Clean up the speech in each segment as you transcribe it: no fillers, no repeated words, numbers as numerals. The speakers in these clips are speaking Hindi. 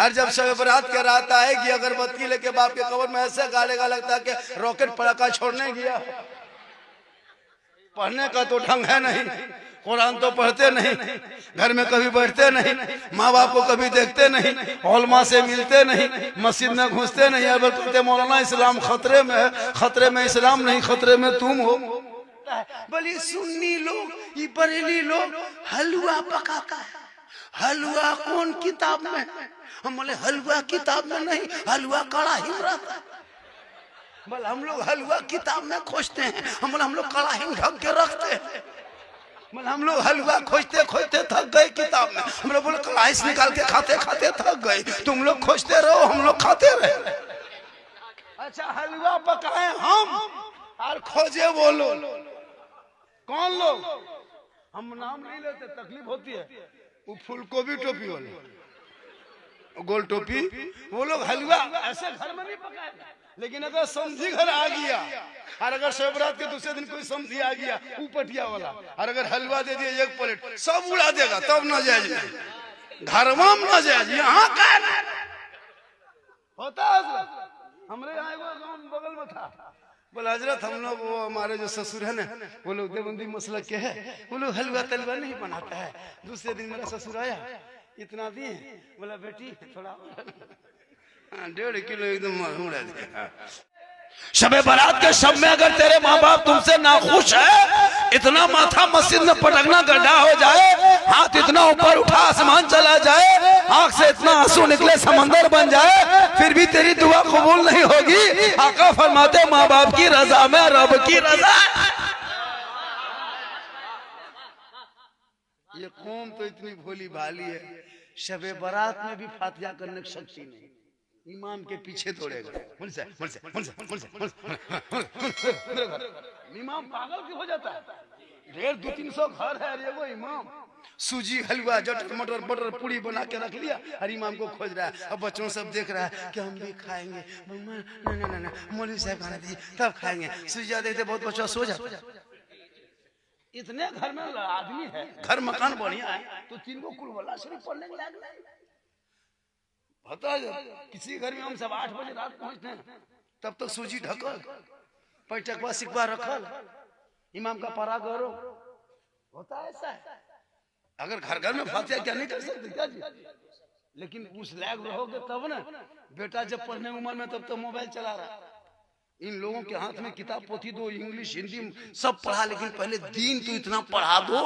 हर जब शब बरात कह रहा है कि अगरबत्ती लेके बाप के कब्र में ऐसे गालेगा लगता है कि रॉकेट पटाखा छोड़ने गया। पढ़ने का तो ढंग है नहीं, कुरान तो पढ़ते नहीं, घर में कभी बैठते नहीं, माँ बाप को कभी देखते नहीं, उलमा से मिलते नहीं, मस्जिद में घुसते नहीं। अब कहते मौलाना इस्लाम खतरे में है। खतरे में इस्लाम नहीं, खतरे में तुम हो। बोली सुन्नी लोग, ये बरेली लोग हलवा पकाता है। हलवा कौन किताब में? हम बोले हलवा किताब में नहीं, हलवा कड़ाही में रहता है। बोले हम लोग हलवा किताब में खोजते हैं। हम बोले हम लोग कड़ाही में ढक के रखते हैं। बोले हम लोग हलवा खोजते खोजते थक गए किताब में। हम लोग बोले कड़ाही से निकाल के खाते खाते थक गए। तुम लोग खोजते रहो, हम लोग खाते रहे। अच्छा हलवा पकाए हम और खोजे वो लोग। कौन लोग? हम नाम नहीं लेते, तकलीफ होती है। वो फूलगोभी टोपी वाले, गोल टोपी, वो लोग हलवा ऐसे घर में नहीं पकाएगा। लेकिन अगर समझी घर आ गया और अगर शिवरात के दूसरे दिन कोई समझी आ गया ऊपटिया वाला और अगर हलवा दे दिया एक प्लेट, सब उड़ा देगा। तब ना जाए घर में ना जाए। यहाँ का होता है। हमारे यहाँ गाँव बगल में था। बोला हजरत हम लोग, वो हमारे जो ससुर है ना, वो लोग देवबंदी मसलक के है, वो लोग हलवा तलवा नहीं बनाता है। दूसरे दिन मेरा ससुर आया, इतना दिए। बोला बेटी थोड़ा 1.5 किलो एकदम उड़ा दिया। शबे बारात के शब में अगर तेरे माँ बाप तुमसे नाखुश है, इतना माथा मस्जिद में पटकना गड्ढा हो जाए, हाथ इतना ऊपर उठा आसमान चला जाए, आंख से इतना आंसू निकले समंदर बन जाए, फिर भी तेरी दुआ कबूल नहीं होगी। आका फरमाते माँ बाप की रजा में रब की रजा। ये कौम तो इतनी भोली भाली है, शबे बारात में भी फातिहा करने की शक्ति नहीं। इमाम के पीछे दौड़ेगा। इमाम पागल क्यों हो जाता है? 150-200 घर है अरे वो इमाम सूजी हलवा जटर मटर बटर पूरी बना के रख लिया और इमाम को खोज रहा है। अब बच्चों सब देख रहा है कि हम भी खाएंगे। ना मौलवी साहब खाना दीजिए तब खाएंगे। सूजी देखते बहुत बच्चा सो जाता। इतने घर में आदमी है, घर मकान बढ़िया है, तो 3 को कुल शरीफ पढ़ने के लायक नहीं। पता है किसी घर में हम सब 8 बजे रात पहुंचते हैं, तब तक सूजी ढकल, पैटकवा सिकवा रखल, इमाम का परा गौरव होता है। ऐसा है अगर घर घर में फातिहा क्या नहीं कर सकते क्या जी? लेकिन उस लायक रहोगे तब ना। बेटा जब पढ़ने उम्र में तब तो मोबाइल चला रहा है। इन लोगों के हाथ में किताब पोथी दो, इंग्लिश हिंदी सब पढ़ा, लेकिन पहले दीन तो इतना पढ़ा दो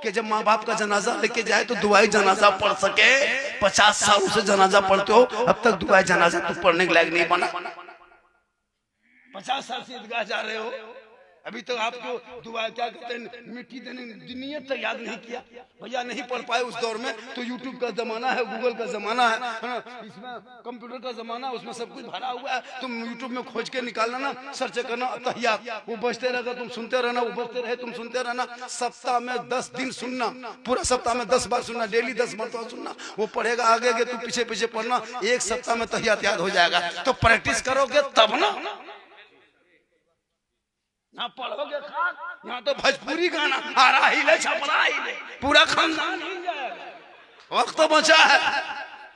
कि जब माँ बाप का जनाजा लेके जाए तो दुआई जनाजा पढ़ सके। 50 साल से जनाजा पढ़ते हो, अब तक दुआई जनाजा तो पढ़ने के लायक नहीं बना। 50 साल से ईदगाह जा रहे हो, अभी तक आपको दुआ क्या कहते हैं मिट्टी देने नियत तक याद नहीं किया। भैया नहीं पढ़ पाए उस दौर में, तो यूट्यूब का जमाना है, गूगल का जमाना है ना, इसमें कंप्यूटर का जमाना, उसमें सब कुछ भरा हुआ है। तुम यूट्यूब में खोज के निकालना ना, सर्च करना तहियात, वो बजते रहेगा, तुम सुनते रहना, वो बजते रहे तुम सुनते रहना। सप्ताह में 10 दिन सुनना, पूरा सप्ताह में 10 बार सुनना, डेली 10 मरतबा सुनना। वो पढ़ेगा आगे आगे, तुम पीछे पीछे पढ़ना, 1 सप्ताह में तहियात याद हो जाएगा। तो प्रैक्टिस करोगे तब ना पढ़ोगे। यहाँ तो भोजपुरी गाना आ रहा ही छपरा ही पूरा खानदान हिल जाएगा। वक्त तो बचा है,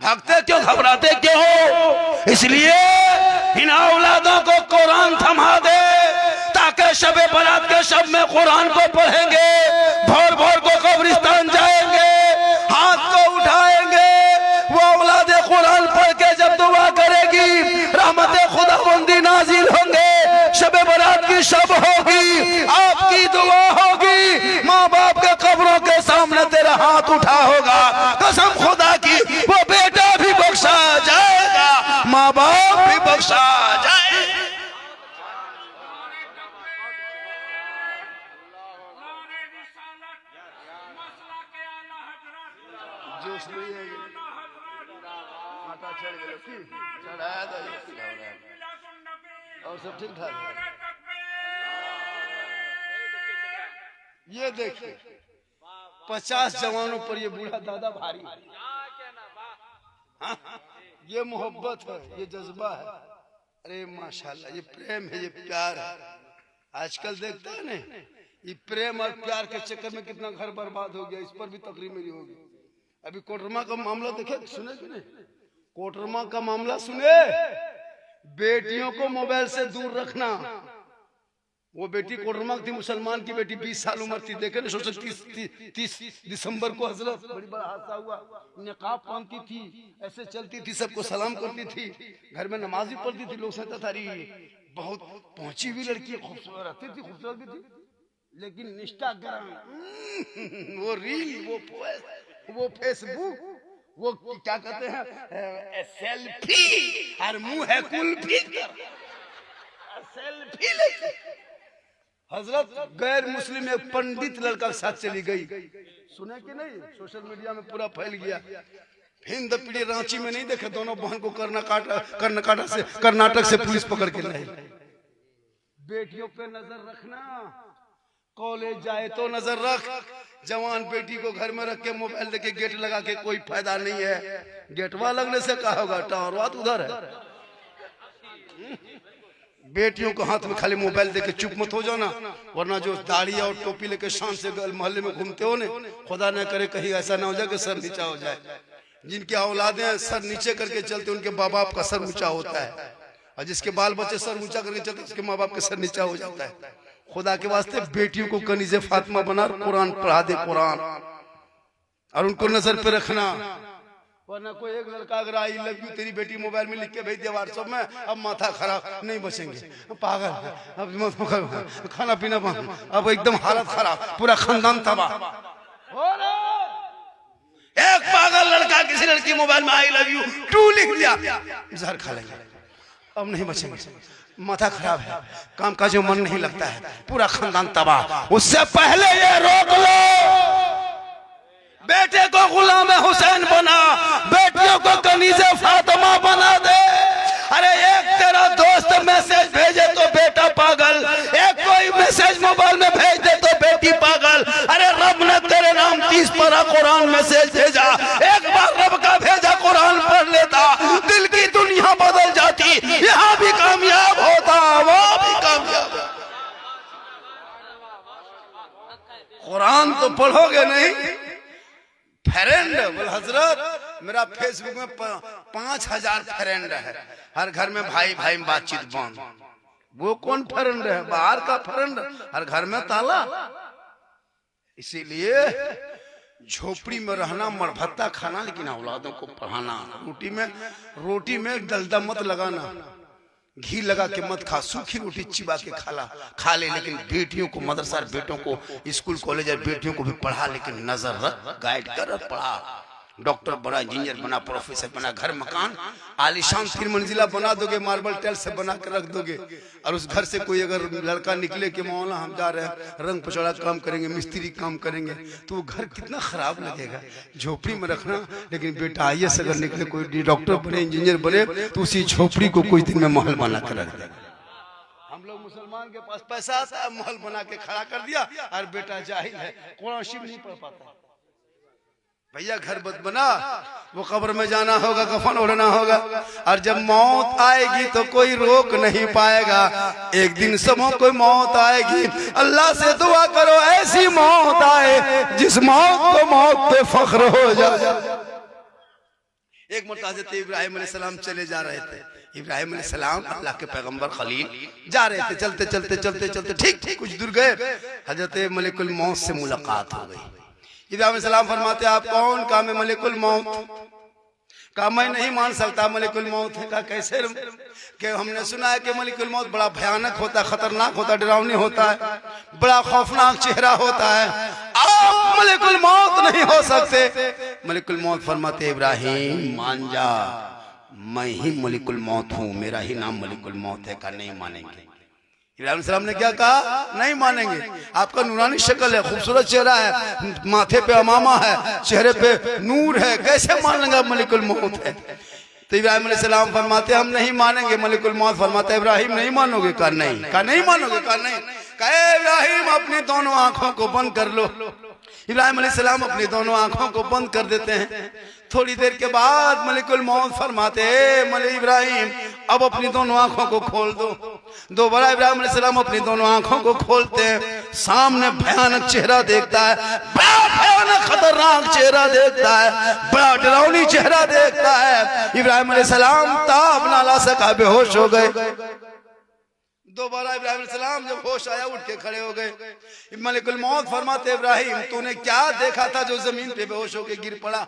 भागते क्यों, घबराते क्यों हो? इसलिए इन औलादों को कुरान थमा दे, ताकि शबे बारात के शब में कुरान को पढ़ेंगे, भोर भोर को कब्रिस्तान जाएंगे, हाथ को उठाएंगे, वो औलादे कुरान पढ़ के जब दुआ करेगी, रहमत खुदाबंदी नाजिल होंगे, शबे बारात की शब होगी, आपकी दुआ होगी, माँ बाप के कब्रों के सामने तेरा हाथ उठा होगा। कसम खुदा की वो बेटा भी बख्शा जाएगा, माँ बाप भी बख्शा जाए। जोश नहीं है, आटा चढ़ गया, चढ़ाया और सब ठीक ठाक है। ये देखिए 50 जवानों पर ये बूढ़ा दादा भारी। हाँ, ये मोहब्बत है, ये जज्बा है। अरे माशाल्लाह, ये प्रेम है, ये प्यार है। आजकल देखते हैं ना, ये प्रेम और प्यार के चक्कर में कितना घर बर्बाद हो गया। इस पर भी तकरीर मेरी होगी। अभी कोडरमा का मामला देखे, सुने कि नहीं? कोटरमा का मामला सुने, बेटियों को मोबाइल से दूर रखना। वो बेटी कोटरमा थी, मुसलमान की बेटी, 20 साल उम्र थी। देखे ना, 30 दिसंबर को हजरत बड़ी बड़ा हादसा हुआ। निकाब पहनती थी, ऐसे चलती थी, सबको सलाम करती थी, घर में नमाज भी पढ़ती थी। लोग सोचता था बहुत पहुंची हुई लड़की, खूबसूरत रहती थी, खूबसूरत भी थी। लेकिन इंस्टाग्राम, वो रील, वो फेसबुक, वो क्या कहते हैं, सेल्फी, और मुंह है कुल्फी, सेल्फी लेके हजरत गैर मुस्लिम एक पंडित लड़का के साथ चली गई। सुने कि नहीं, सोशल मीडिया में पूरा फैल गया। हिंद पीढ़ी रांची में नहीं देखे, दोनों बहन को कर्नाटक से पुलिस पकड़ के लाई। बेटियों पे नजर रखना, कॉलेज जाए तो नजर रख। जवान बेटी को घर में रख के मोबाइल लेके गेट लगा के कोई फायदा नहीं है। गेटवा लगने से क्या होगा, टावरवा तो उधर है। बेटियों को हाथ में खाली मोबाइल देके चुप मत हो जाओ ना, वरना जो दाढ़ी और टोपी लेके शान से मोहल्ले में घूमते हो ने, खुदा न करे कहीं ऐसा ना हो जाए कि सर नीचा हो जाए। जिनके औलादे सर नीचे करके चलते, उनके माँ बाप का सर ऊंचा होता है, और जिसके बाल बच्चे सर ऊंचा करके चलते, उसके माँ बाप का सर नीचा हो जाता है। खुदा के वास्ते बेटियों को कनीज़े फातिमा बना, कुरान पढ़ा दे, कुरान, और उनको नजर पे रखना। वरना कोई एक लड़का अगर आई लव यू तेरी बेटी मोबाइल में लिख के भेज दिया व्हाट्सएप में, अब माथा खराब, नहीं बचेंगे, पागल, अब खाना पीना बंद, अब एकदम हालत खराब, पूरा खानदान तबाह। एक पागल लड़का किसी लड़की मोबाइल में आई लव यू 2 लिख दिया, जहर खा लेंगे, अब नहीं बचेंगे, माथा खराब है, काम का जो मन नहीं लगता है, पूरा खानदान तबाह। उससे पहले ये रोक लो, बेटे को गुलाम हुसैन बना, बेटियों को कनीज़े फातिमा बना दे। अरे एक तेरा दोस्त मैसेज भेजे तो बेटा पागल, एक कोई मैसेज मोबाइल में भेज दे तो बेटी पागल। अरे रब ने तेरे नाम 30 पारा कुरान मैसेज भेजा, एक बार रब का भेजा कुरान पढ़ लेता, दिल की दुनिया बदल जाती, यहाँ भी कामयाब होता, वहाँ भी कामयाब। कुरान तो पढ़ोगे नहीं, फ्रेंड बोल हजरत मेरा फेसबुक में 5000 फ्रेंड है, हर घर में भाई भाई में बातचीत बंद। वो कौन फ्रेंड है, बाहर का फ्रेंड, हर घर में ताला। इसीलिए झोपड़ी में रहना, मरभत्ता खाना, लेकिन औलादों को पढ़ाना। रोटी में डलडा मत लगाना, घी लगा के मत खा, सूखी रोटी चिबा के खा ले। लेकिन बेटियों को मदरसा, बेटों को स्कूल कॉलेज, बेटियों को भी पढ़ा, लेकिन नजर रख, गाइड कर, पढ़ा। डॉक्टर बना, इंजीनियर बना, प्रोफेसर बना, घर मकान आलीशान 3 मंजिला बना दोगे, मार्बल टाइल से बना कर रख दोगे, और उस घर से कोई अगर लड़का निकले कि मौला हम जा रहे हैं, रंग पचड़ा काम करेंगे, मिस्त्री काम करेंगे, तो वो घर कितना खराब लगेगा। झोपड़ी में रखना, लेकिन बेटा IAS अगर निकले, कोई डॉक्टर बने, इंजीनियर बने, तो उसी झोपड़ी को कुछ दिन में महल बना कर रख देगा। हम लोग मुसलमान के पास पैसा आता है, महल बना के खड़ा कर दिया, और बेटा जाहिल है, कुरान शरीफ नहीं पढ़ पाता। भैया घर मत बना, वो कब्र में जाना होगा, कफन ओढ़ना होगा, और जब मौत आएगी तो कोई रोक नहीं पाएगा। एक दिन सबों को मौत आएगी, अल्लाह से दुआ करो ऐसी मौत आए जिस मौत को मौत पे फख्र हो जाए। एक मरतबा हज़रत इब्राहिम अलैहिस्सलाम चले जा रहे थे। इब्राहिम अलैहिस्सलाम अल्लाह के पैगंबर खलील जा रहे थे, चलते चलते चलते चलते ठीक कुछ दूर गए, हजरत मलिकुल मौत से मुलाकात हो गई। इब्राहिम अलैहिस्सलाम फरमाते आप कौन? कहा मैं मलिकुल मौत। कहा मैं नहीं मान सकता मलिकुल मौत है। कहा कैसे? कि हमने सुना है कि मलिकुल मौत बड़ा भयानक होता है, खतरनाक होता है, डरावनी होता है, बड़ा खौफनाक चेहरा होता है, आप मलिकुल मौत नहीं हो सकते। मलिकुल मौत फरमाते इब्राहिम मान जा, मैं ही मलिकुल मौत हूँ, मेरा ही नाम मलिकुल मौत है। कहा नहीं मानेंगे। इब्राहिम सलाम ने क्या कहा? नहीं मानेंगे। आपका नूरानी शक्ल है, खूबसूरत चेहरा है, माथे पे अमामा है, चेहरे पे नूर है, कैसे मान लेंगे मलिकुल मौत है? तो इब्राहिम अलैहिस्सलाम फरमाते हम नहीं मानेंगे। मलिकुल मौत फरमाते इब्राहिम नहीं मानोगे? कहा नहीं। कहा नहीं मानोगे? कहा नहीं। कहे इब्राहिम अपनी दोनों आंखों को बंद कर लो। इब्राहिम अलैहिस्सलाम अपनी दोनों आंखों को बंद कर देते हैं। थोड़ी देर के बाद मलिकुल मौत फरमाते मलिक इब्राहिम अब अपनी दोनों आंखों को खोल दो। दोबारा इब्राहिम अलैहिस्सलाम अपनी दोनों आंखों को खोलते हैं। सामने भयानक चेहरा देखता है, बड़ा भयानक खतरनाक चेहरा देखता है, बड़ा डरावनी चेहरा देखता है। इब्राहिम अलैहिस्सलाम ताब ना ला सका, बेहोश हो गए। दोबारा इब्राहिम अलैहिस्सलाम जब होश आया उठ के खड़े हो गए। मलिकुल मौत फरमाते इब्राहिम तूने क्या देखा था जो जमीन पे बेहोश होके गिर पड़ा?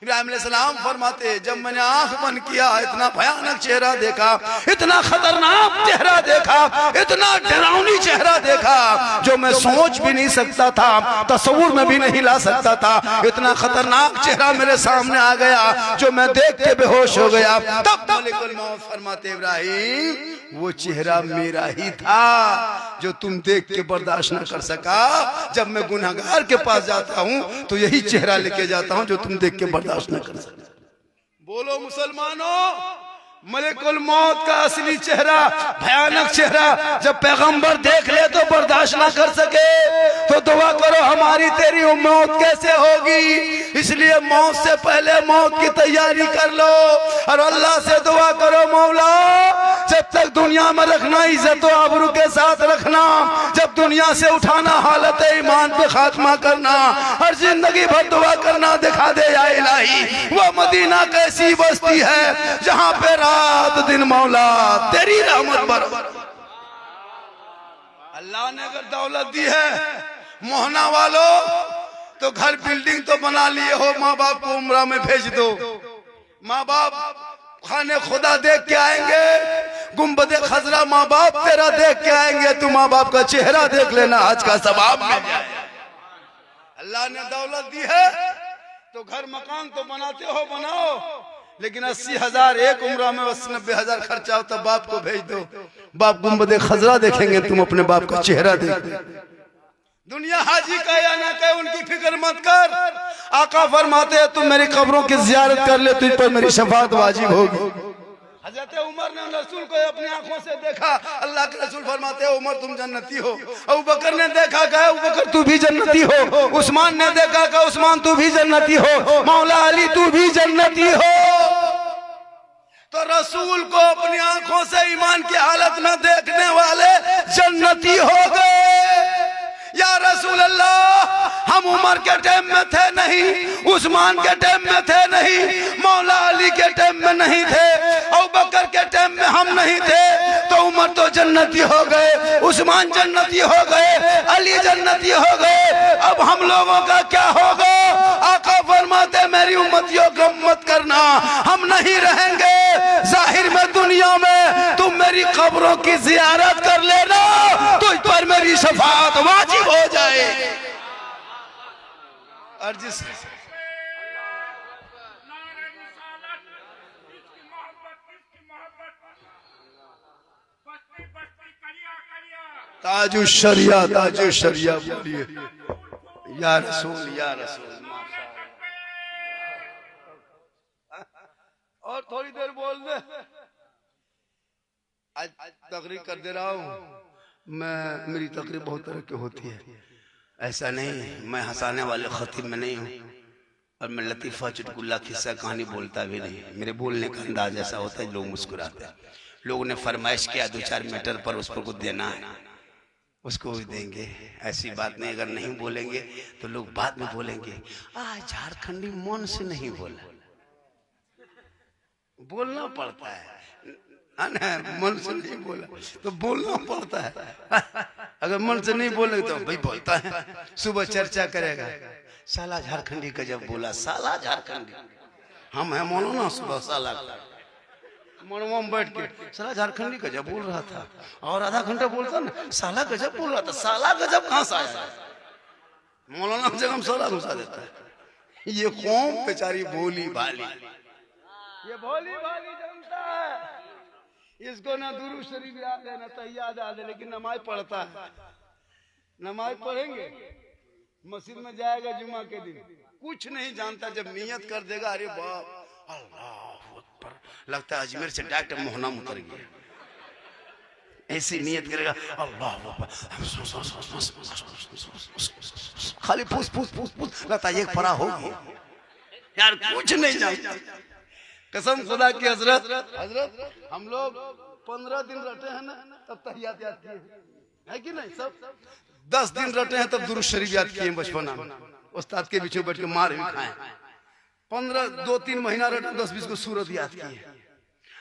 इब्राहिम अलैहिस्सलाम फरमाते जब मैंने आंख बंद किया इतना भयानक चेहरा देखा, इतना खतरनाक चेहरा देखा, इतना डरावनी चेहरा देखा जो मैं सोच भी नहीं सकता था, तस्वुर में भी नहीं ला सकता था। इतना खतरनाक चेहरा मेरे सामने आ गया जो मैं देख के बेहोश हो गया। तब मलिकुल मौत फरमाते इब्राहिम वो चेहरा मेरा ही था जो तुम देख के बर्दाश्त न कर सका। जब मैं गुनहगार के पास जाता हूं तो यही चेहरा लेके जाता हूं जो तुम देख के बर्दाश्त न कर सका। बोलो मुसलमानों, मलिकुल मौत का असली चेहरा, भयानक चेहरा जब पैगंबर देख ले तो बर्दाश्त ना कर सके तो दुआ करो हमारी तेरी मौत कैसे होगी। इसलिए मौत से पहले मौत की तैयारी कर लो और अल्लाह से दुआ करो मौला जब तक दुनिया में रखना इज्जत और आबरू के साथ रखना, जब दुनिया से उठाना हालत ईमान पे खात्मा करना और जिंदगी भर दुआ करना दिखा दे या इलाही वो मदीना कैसी बस्ती है जहाँ पे रात दिन मौला तेरी रहमत बरबर। अल्लाह ने अगर दौलत दी है मोहना वालों तो घर बिल्डिंग तो बना लिए हो, माँ बाप को उम्रा में भेज दो। माँ बाप खाने खुदा देख के आएंगे, गुम्बदे खजरा माँ बाप तेरा देख के आएंगे, तू माँ बाप का चेहरा देख लेना आज का सवाब मिल जाए। अल्लाह ने दौलत दी है तो घर मकान तो बनाते हो बनाओ, लेकिन 80,000 एक उम्र में 80-90,000 खर्चा हो तब बाप को भेज दो। बाप गुम्बदे खजरा देखेंगे, तुम अपने बाप का चेहरा देख। दुनिया हाजी का या ना कहे उनकी फिक्र मत कर। आका फरमाते हैं तुम मेरी कब्रों की जियारत कर ले, तुझ पर मेरी शफाअत वाजिब होगी। हजरत उमर ने रसूल को अपनी आंखों से देखा, अल्लाह के रसूल फरमाते हैं उमर तुम जन्नती हो। अबू बकर ने देखा कहा अबू बकर तू भी जन्नती हो। उस्मान ने देखा कहा उस्मान तू भी जन्नती हो। मौला अली तू भी जन्नती हो। तो रसूल को अपनी आंखों से ईमान की हालत में देखने वाले जन्नती हो गए। या रसूल अल्लाह हम उमर के टाइम में थे नहीं, उस्मान के टाइम में थे नहीं, मौला अली के टाइम में नहीं थे, अबू बकर के टाइम में हम नहीं थे, तो उमर तो जन्नती हो गए, उस्मान जन्नती हो गए, अली जन्नती हो गए, अब हम लोगों का क्या होगा? आका फरमाते मेरी उम्मतियों को मत करना, हम नहीं रहेंगे जाहिर में दुनिया में, तुम मेरी कब्रों की जियारत कर लेना, तुझ पर मेरी शफाअत वाजिब हो जाए। और जिस ताजु शरिया बोलिए या रसूल या रसूल। और थोड़ी देर बोल दे, आज तकरीर कर दे रहा हूँ मैं, मेरी तकरीर बहुत तरह की होती है, ऐसा नहीं मैं हंसाने वाले खतीब में नहीं हूँ और मैं लतीफ़ा चुटकुल्ला किस्सा कहानी बोलता भी नहीं। मेरे बोलने का अंदाज ऐसा होता है लोग मुस्कुराते हैं। लोगों ने फरमाइश किया 2-4 मीटर पर उस पर कुछ देना है, उसको भी देंगे। ऐसी बात नहीं, अगर नहीं बोलेंगे तो लोग बाद में बोलेंगे आज झारखंडी मन से नहीं बोला। बोलना पड़ता है, मन से नहीं बोला तो बोलना पड़ता है। अगर मन से नहीं बोले तो भाई बोलता है, सुबह चर्चा करेगा साला झारखंडी का जब बोला, साला झारखंडी हम है मौलाना, सुबह साला मनवा में बैठ के साला झारखंडी का जब बोल रहा था और आधा घंटा बोलता ना साला गजब बोल रहा था। साला गजब कहाँ से आया? मौलाना जगह हम साला घुसा देता है। ये कौम बेचारी भोली भाली, ये भोली भाली जनता है, इसको ना दुरूद शरीफ याद है ना तहियाद याद है, लेकिन नमाज पढ़ता है। नमाज पढ़ेंगे मस्जिद में जाएगा जुमा के दिन, कुछ नहीं जानता, जब नियत कर देगा अरे बाप अल्लाह अकबर, लगता है अजमेर से डॉक्टर मोहना उतर गया। ऐसी नियत करेगा अल्लाह अकबर, खाली पूछ पूछ पूछ पूछ, लगता है एक परा हो यार, कुछ नहीं जानता। कसम खुदा की हजरत हम लोग 15 दिन रटे हैं ना, तब तहियात याद किए है कि नहीं? सब 10 दिन रटे हैं तब दुरूद शरीफ याद किए बचपना में, उस्ताद के बीच में बैठ के मार भी खाए। 2-3 महीना रटे 10-20 को सूरत याद किए।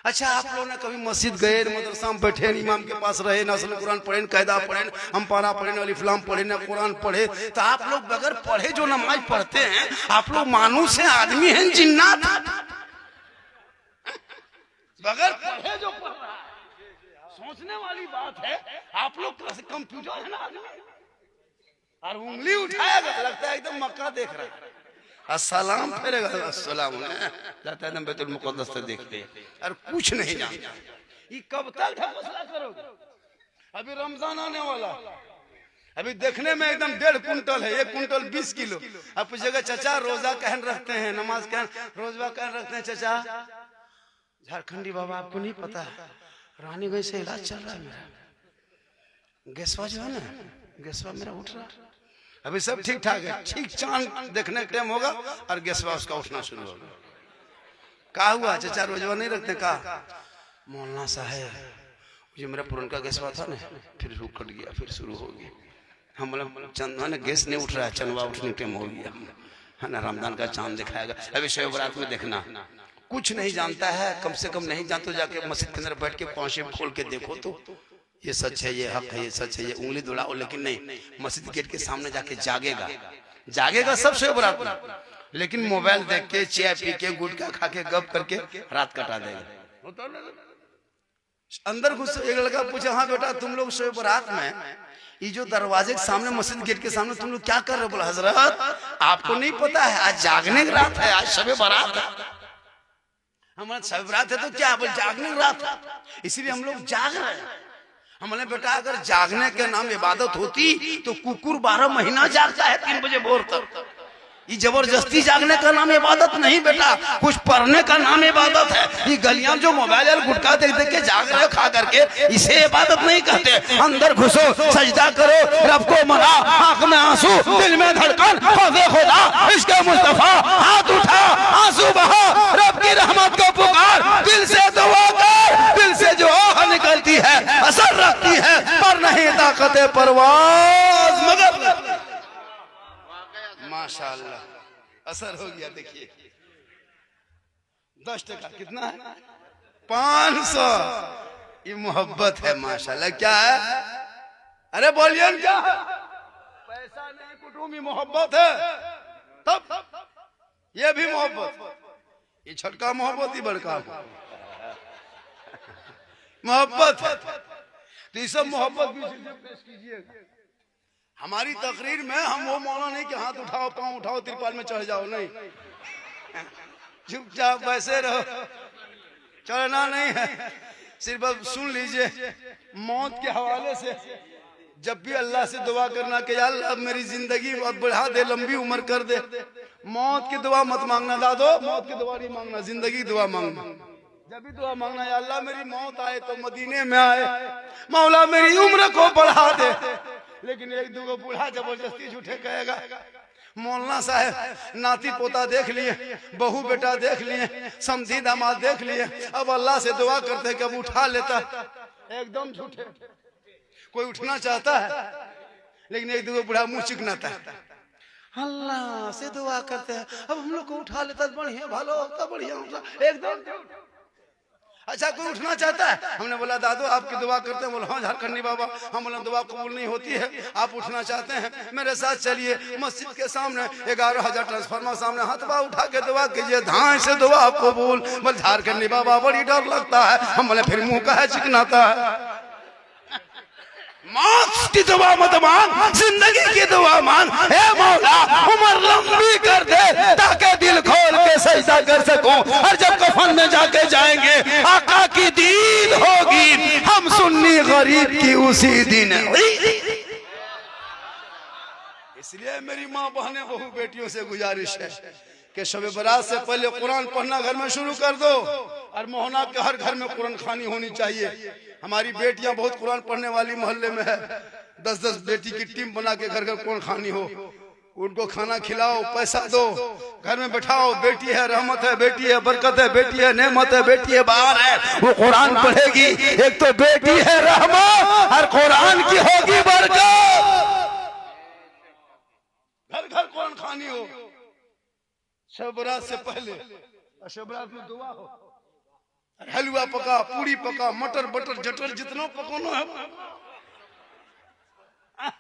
अच्छा, आप लोगों ने कभी मस्जिद गए, मदरसा में बैठे, इमाम के पास रहे, नस्ल कुरान पढ़े, कायदा पढ़े, अम्पारा पढ़े, अलिफ्लाम पढ़े, न कुरान पढ़े, तो आप लोग बगैर पढ़े जो नमाज पढ़ते हैं, आप लोग मानुस हैं, आदमी हैं, जिन्नात? बगैर पढ़े जो पढ़ रहा है, सोचने वाली बात है। आप लोग कंप्यूटर है ना आदमी, और उंगली उठाएगा लगता है एकदम मक्का देख रहा है, अस्सलाम फेरेगा, अस्सलाम जाता है बैतुल मुक़द्दस से देखते और कुछ नहीं जानता। ये कब तक ढकोसला करोगे? अभी रमजान आने वाला, अभी देखने में एकदम 1.5 कुंटल है, 1 कुंटल 20 किलो। अब पूछेगा चाचा रोजा कहन रखते हैं, नमाज कहन, रोजा कहन रखते हैं चाचा? झारखंडी बाबा आपको नहीं पता, रानीगंज से इलाज चल रहा है मेरा, गैसवा जो है ना, गैसवा मेरा उठ रहा है। अभी सब ठीक ठाक है, ठीक चांद देखने का टाइम होगा और गैसवा उसका उठना शुरू होगा। कहा हुआ चाचा रोजवा नहीं रखते? कहा मौलाना साहब जो मेरा पुरान का गैसवा था ना, फिर रुक कट गया, फिर शुरू हो गया। हम बोला चंद ने गैस नहीं उठ रहा है, चंदवा उठने टाइम हो गया है ना, रमजान का चांद दिखाएगा। अभी शब बरात में देखना, कुछ नहीं जानता है, कम से कम नहीं जानते, जाके मस्जिद के अंदर बैठ के पांचे खोल के देखो तो ये सच है, ये हक है, ये सच है, ये उंगली दौड़ाओ, लेकिन नहीं, मस्जिद गेट के सामने जाके जागेगा, जागेगा सब शब बरात में, लेकिन मोबाइल देख के, चाय पी के, गुटखा खा के, गप करके रात कटा देगा। अंदर घुस एक लड़का पूछा, हाँ बेटा तुम लोग शब बरात में ये जो दरवाजे के सामने, मस्जिद गेट के सामने तुम लोग क्या कर रहे हो? बोला हजरत आपको नहीं पता है, आज जागने की रात है, आज शब बरात है। हमारा शब बरात है तो क्या, बोल जागने की रात है, इसीलिए हम लोग जाग रहे हैं। हमने बेटा अगर जागने के नाम इबादत होती तो कुकुर 12 महीना जागता है 3 बजे भोर तक। ये जबरदस्ती जागने का नाम इबादत नहीं बेटा, कुछ पढ़ने का नाम इबादत है। ये गलियां जो मोबाइल और गुटखा देख देख के जाग रहे हो खा करके, इसे इबादत नहीं कहते। अंदर घुसो, सजदा करो, रब को मना, आंख में आंसू, दिल में धड़कन, ख्वाबे खुदा, इश्क़ मुस्तफा, हाथ उठा, आंसू बहा, रब की रहमत को पुकार, दिल से दुआ कर, दिल से जो आह निकलती है असर रखती है, पर नहीं ताकत परवाज़ मगर। माशाअल्लाह असर हो गया। देखिए 10% कितना है? 500। ये मोहब्बत है माशाअल्लाह। क्या है? अरे बोलिए क्या है? पैसा नहीं, कुटुंबी मोहब्बत है। तब ये भी मोहब्बत, ये छोटका मोहब्बत ही बड़का मोहब्बत है। तो ये सब मोहब्बत भी पेश कीजिए। हमारी तकरीर में हम वो मौला नहीं कि हाथ उठाओ, पांव उठाओ, तिरपाल में चढ़ जाओ, नहीं, चुपचाप वैसे रहो, चढ़ना नहीं है। सिर्फ अब सुन लीजिए, मौत के हवाले से जब भी अल्लाह से दुआ करना कि यार अब मेरी जिंदगी बहुत बढ़ा दे, लंबी उम्र कर दे। मौत की दुआ मत मांगना दादो, मौत की दुआ नहीं मांगना, जिंदगी दुआ मांगना। जब भी दुआ मांगना या अल्लाह मेरी मौत आए तो मदीने में आए, मौला मेरी उम्र को बढ़ा दे। लेकिन एक दो बूढ़ा जबरदस्ती झूठे कहेगा। मौलाना साहब नाती पोता देख लिए, बहू बेटा देख लिए, समधी दामाद देख लिए, अब अल्लाह से दुआ करते कि अब उठा लेता। एकदम झूठे। कोई उठना चाहता है लेकिन एक दो बूढ़ा मुंह चिकनाता है, अल्लाह से दुआ करते हैं अब हम लोग को उठा लेता, बढ़िया भालो होता, बढ़िया होता, एकदम। अच्छा कोई उठना चाहता है? हमने बोला दादू आपकी दुआ करते हैं। बोला हाँ झारखंडी बाबा, हम बोला दुआ कबूल नहीं होती है, आप उठना चाहते हैं मेरे साथ चलिए मस्जिद के सामने 11,000 ट्रांसफार्मर सामने हाथवा उठा के दुआ कीजिए, धान से दुआ कबूल। बोले झारखंडी बाबा बड़ी डर लगता है। हम बोले फिर मुंह का है चिकनाता है। मौत की दुआ मत मांग, जिंदगी की दुआ मांग। हे मौला उम्र लंबी कर दे ताकि दिल खोल के सजदा कर सकूं, और जब कफन में जाके जाएंगे आका की दीद होगी, हम सुन्नी गरीब की उसी दिन। इसलिए मेरी माँ बहनें बहू बेटियों से गुजारिश है कि शब बरात से पहले कुरान पढ़ना घर में शुरू कर दो, और मोहना के हर घर में कुरान खानी होनी चाहिए। हमारी बेटियां बहुत कुरान पढ़ने वाली मोहल्ले में है, 10-10 बेटी की टीम बना के घर घर कुरान खानी हो, उनको खाना खिलाओ, पैसा दो, घर में बैठाओ। बेटी है रहमत है, बेटी है बरकत है, बेटी है नेमत है, बेटी है बाहर है, वो कुरान पढ़ेगी। एक तो बेटी है रहमत और कुरान की होगी बरकत। घर घर कुरान खानी हो, शब बारात से पहले, और शब बारात में दुआ हो, हलवा पका, पूरी पका, मटर बटर जटर जितना पकाना है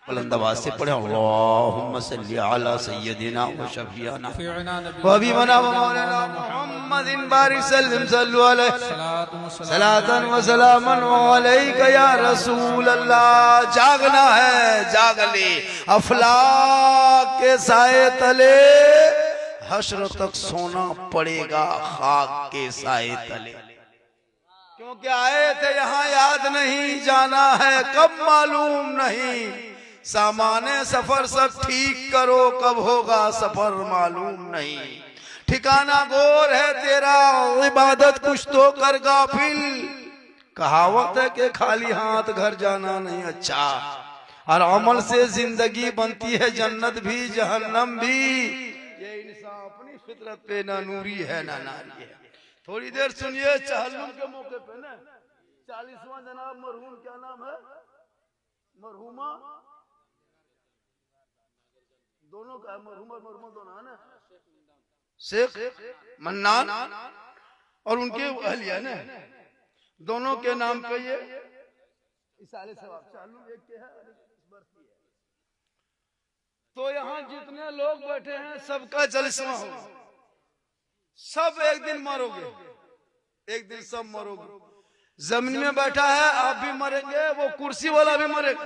बुलंद आवाज से पढ़े। अल्लाहुम्मा सल्ली अला सय्यदिना व शफीना व हबीबना व मौलाना मुहम्मदिन बारिक सल्लम सल्लु अलैहि सलातन व सलामन अलैका या रसूल अल्लाह। जागना है, जाग ले, अफलाक के साए तले हश्र तक सोना पड़ेगा, खाक के साए तले। क्योंकि आए थे यहाँ याद नहीं, जाना है कब मालूम नहीं, सामाने सफर सब ठीक करो, कब होगा सफर मालूम नहीं। ठिकाना गोर है तेरा, इबादत कुछ तो कर गाफिल, कहावत है कि खाली हाथ घर जाना नहीं अच्छा, और अमल से जिंदगी बनती है जन्नत भी जहन्नम भी। ये इंसान अपनी फितरत पे ना नूरी है ना नारी है। थोड़ी देर सुनिए, चहलम के मौके पे ना 40वां जनाब मरहूम, क्या नाम है, मरहूमा दोनों का, मरहूमा मरहूमा दोनों है ना, शेख मन्नान और उनके अहलिया ने, दोनों के नाम पे ये इसाले सवाब चालू एक के है। तो यहाँ जितने लोग बैठे हैं सबका जलसा हो, सब एक दिन मरोगे, एक दिन सब मरोगे। जमीन में बैठा है आप भी मरेंगे, वो कुर्सी वाला भी मरेगा,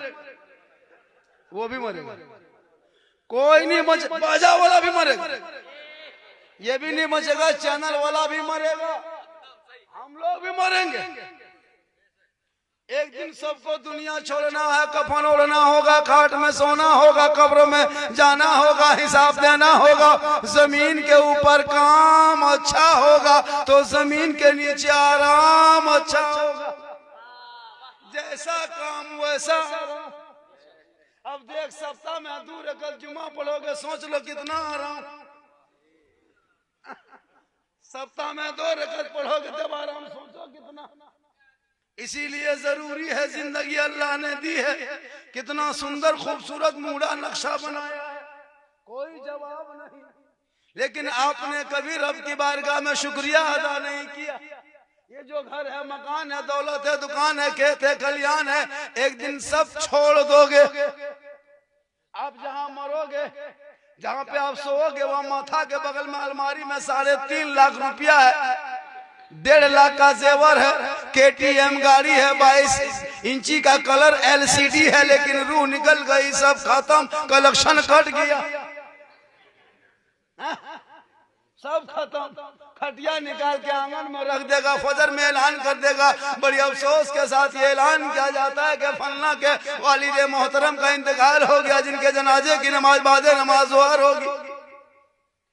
वो भी मरेगा, कोई नहीं बच, बाजा वाला भी मरेगा, ये भी नहीं बचेगा, चैनल वाला भी मरेगा, हम लोग भी मरेंगे। एक दिन सबको दुनिया छोड़ना है, कफन ओढ़ना होगा, खाट में सोना होगा, कब्र में जाना होगा, हिसाब देना होगा। जमीन के ऊपर काम अच्छा होगा तो जमीन के नीचे आराम अच्छा होगा, जैसा काम वैसा। अब देख, सप्ताह में 2 रकात जुमा पढ़ोगे, सोच लो कितना आराम। सप्ताह में 2 रकात पढ़ोगे तब आराम, सोचो कितना। इसीलिए जरूरी है, जिंदगी अल्लाह ने दी है, कितना सुंदर खूबसूरत मूड़ा नक्शा बनाया है, कोई जवाब नहीं, लेकिन आपने कभी रब की बारगाह में शुक्रिया अदा नहीं किया। ये जो घर है, मकान है, दौलत है, दुकान है, खेत है, खलियान है, एक दिन सब छोड़ दोगे। आप जहां मरोगे, जहां पे आप सोओगे, वहां माथा के बगल में अलमारी में 3.5 लाख रुपया है, 1.5 लाख का जेवर है, KTM गाड़ी है, 22 इंची का कलर LCD है, लेकिन रूह निकल गई, सब खत्म, कलेक्शन कट गया, सब खत्म। खटिया निकाल के आंगन में रख देगा, फजर में ऐलान कर देगा। बड़ी अफसोस के साथ ये ऐलान किया जाता है कि फलना के वालिद मोहतरम का इंतकाल हो गया, जिनके जनाजे की नमाज बाद नमाज ज़ोहर होगी।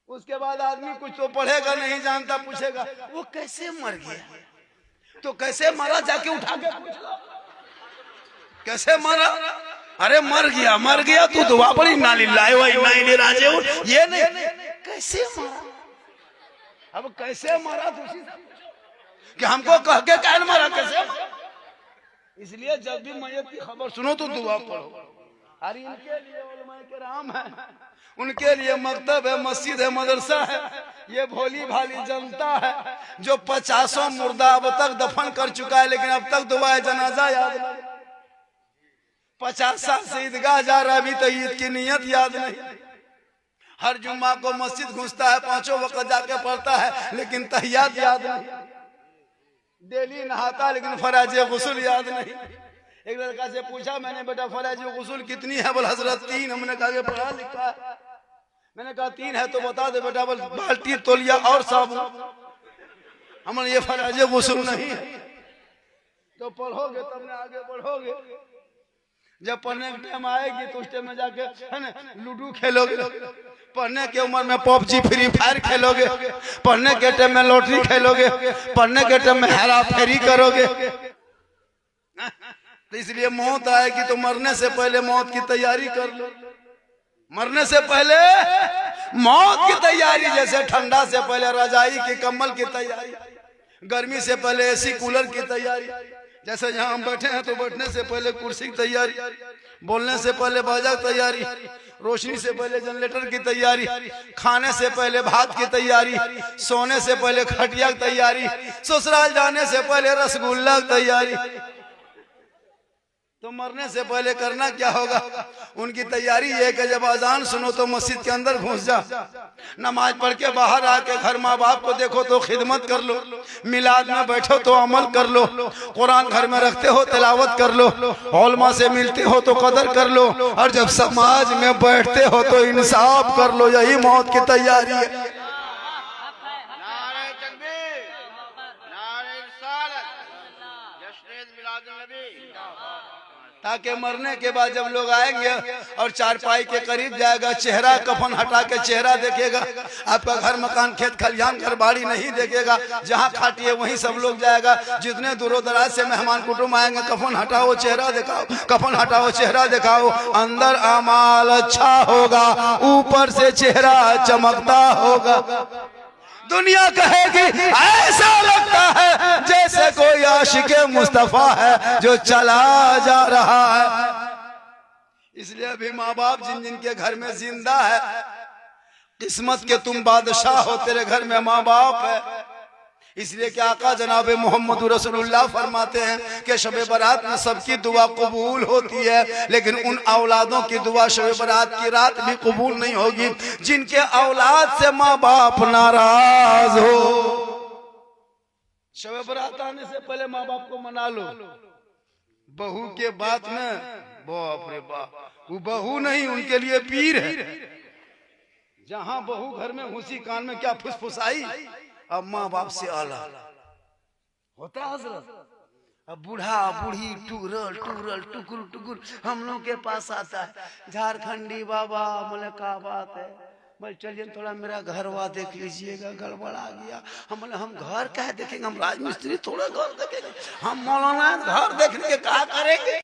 उसके बाद आदमी कुछ तो पढ़ेगा नहीं, जानता, पूछेगा वो कैसे मर गया, तो कैसे मरा जाके उठा के पूछो, कैसे मरा? अरे मर गया तू दुआ पड़ी, ना लिल्लाहि व इन्ना इलैहि राजिऊन, ये नहीं, कैसे मरा? अब कैसे मरा तुझी कि हमको कह के कहन मरा, कैसे मरा? इसलिए जब भी मैयत की खबर सुनो तो दुआ पढ़ो। अरे इनके लिए उलमाए किराम है, उनके लिए मकतब है, मस्जिद है, मदरसा है। ये भोली भाली जनता है जो 50 मुर्दा अब तक दफन कर चुका है, लेकिन अब तक दुआ जनाजा याद नहीं। 50 साल से ईदगाह जा रहा है, अभी तो ईद की नियत याद नहीं। हर जुम्मा को मस्जिद घुसता है, 5 वक्त जाके पढ़ता है, लेकिन तहियात याद नहीं। डेली नहाता, लेकिन फराज गुस्ल याद नहीं। एक लड़का से पूछा मैंने, बेटा फराज गुस्ल कितनी है? बोला हजरत 3। हमने कहा पढ़ा लिखा है? मैंने कहा 3 है तो बता दे बेटा। बोल बाल्टी, तौलिया और साबुन। हमने ये फराज गुस्ल नहीं है। तो पढ़ोगे तब ने आगे बढ़ोगे। जब पढ़ने का टाइम आएगी तो उस टाइम में जाके है ना लूडो खेलोगे। पढ़ने के उम्र में PUBG फ्री फायर खेलोगे। पढ़ने के टाइम में लॉटरी खेलोगे। पढ़ने के टाइम में हेरा फेरी करोगे। तो इसलिए मौत आएगी तो मरने से पहले मौत की तैयारी कर लो। मरने से पहले मौत की तैयारी, जैसे ठंडा से पहले रजाई की कम्बल की तैयारी, गर्मी से पहले AC कूलर की तैयारी, जैसे यहाँ हम बैठे हैं तो बैठने से पहले कुर्सी की तैयारी, बोलने से पहले बाजा की तैयारी, रोशनी से पहले जनरेटर की तैयारी, खाने से पहले भात की तैयारी, सोने से पहले खटिया की तैयारी, ससुराल जाने से पहले रसगुल्ला की तैयारी। तो मरने से पहले करना क्या होगा? उनकी तैयारी ये कि जब अजान सुनो तो मस्जिद के अंदर घुस जा, नमाज पढ़ के बाहर आके घर माँ बाप को देखो तो खिदमत कर लो, मिलाद में बैठो तो अमल कर लो, कुरान घर में रखते हो तिलावत कर लो, उलमा से मिलते हो तो कदर कर लो, और जब समाज में बैठते हो तो इंसाफ कर लो। यही मौत की तैयारी है। ताकि मरने के बाद जब लोग आएंगे और चारपाई के करीब जाएगा, चेहरा कफन हटा के चेहरा देखेगा, आपका घर मकान खेत खलिहान घर बाड़ी नहीं देखेगा, जहाँ खाटिए वहीं सब लोग जाएगा। जितने दूरों दराज से मेहमान कुटुंब आएंगे, कफन हटाओ चेहरा दिखाओ, कफन हटाओ चेहरा दिखाओ। अंदर अमाल अच्छा होगा, ऊपर से चेहरा चमकता होगा। दुनिया कहेगी ऐसा लगता है जैसे कोई आशिके मुस्तफा है जो चला जा रहा है। इसलिए अभी माँ बाप जिन जिन के घर में जिंदा है, किस्मत के तुम बादशाह हो, तेरे घर में माँ बाप है। इसलिए कि आका जनाब मोहम्मद रसूलुल्लाह फरमाते हैं कि शब बारात में सबकी दुआ कबूल होती है, लेकिन उन औलादों की दुआ शब बारात की रात भी कबूल नहीं होगी जिनके औलाद से माँ बाप नाराज हो। शब बारात आने से पहले माँ बाप को मना लो। बहू के बात में बाप रे बाप, वो बहू नहीं, उनके लिए पीर है। जहां बहू घर में घुसी कान में क्या फुसफुसाई, अब माँ बाप से आला होता है हजरत। अब बूढ़ा बूढ़ी टूरल टूरल टुकुर टुकुर हम लोग के पास आता है, झारखंडी बाबा बोले क्या बात है, बोले चलिए थोड़ा मेरा घरवा देख लीजिएगा, गड़बड़ आ गया। हम बोले हम घर क्या देखेंगे, हम राजमिस्त्री थोड़ा घर देखेंगे, हम मौलाना घर देखने के क्या करेंगे।